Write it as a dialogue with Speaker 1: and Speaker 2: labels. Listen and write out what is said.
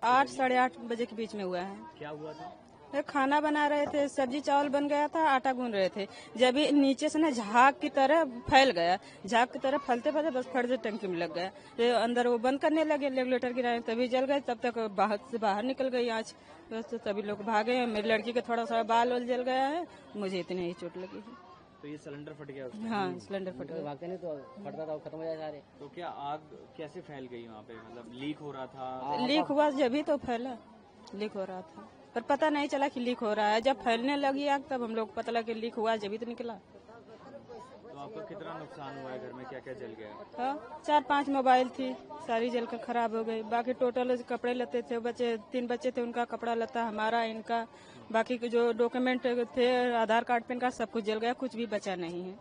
Speaker 1: 8 साढ़े 8 बजे के बीच में हुआ है।
Speaker 2: क्या हुआ था?
Speaker 1: खाना बना रहे थे, सब्जी चावल बन गया था, आटा गूंद रहे थे, जब नीचे से ना झाग की तरह फैल गया। झाग की तरह फैलते फैलते बस फट से टंकी में लग गया। तो अंदर वो बंद करने लगे, रेगुलेटर गिराए, तभी जल गए। तब तक बाहर निकल गई आँच, बस तो तभी लोग भागे। मेरी लड़की का थोड़ा सा बाल वाल जल गया है, मुझे इतनी ही चोट लगी है।
Speaker 2: तो ये सिलेंडर फट गया उसमें?
Speaker 1: हाँ, सिलेंडर फट गया।
Speaker 3: भागते नहीं तो फटता था, खत्म हो जाए सारे।
Speaker 2: तो क्या आग कैसे फैल गई वहाँ पे? मतलब लीक हो रहा था?
Speaker 1: लीक हुआ जब ही तो फैला, लीक हो रहा था, पर पता नहीं चला कि लीक हो रहा है। जब फैलने लगी आग तब हम लोग पता लगा कि लीक हुआ, जब ही तो निकला।
Speaker 2: तो आपका कितना नुकसान हुआ है? घर में क्या क्या जल गया?
Speaker 1: हाँ, 4-5 मोबाइल थी, सारी जलकर खराब हो गई। बाकी टोटल कपड़े लते थे, बच्चे 3 बच्चे थे, उनका कपड़ा लता, हमारा, इनका, बाकी के जो डॉक्यूमेंट थे, आधार कार्ड, पैन कार्ड, सब कुछ जल गया, कुछ भी बचा नहीं है।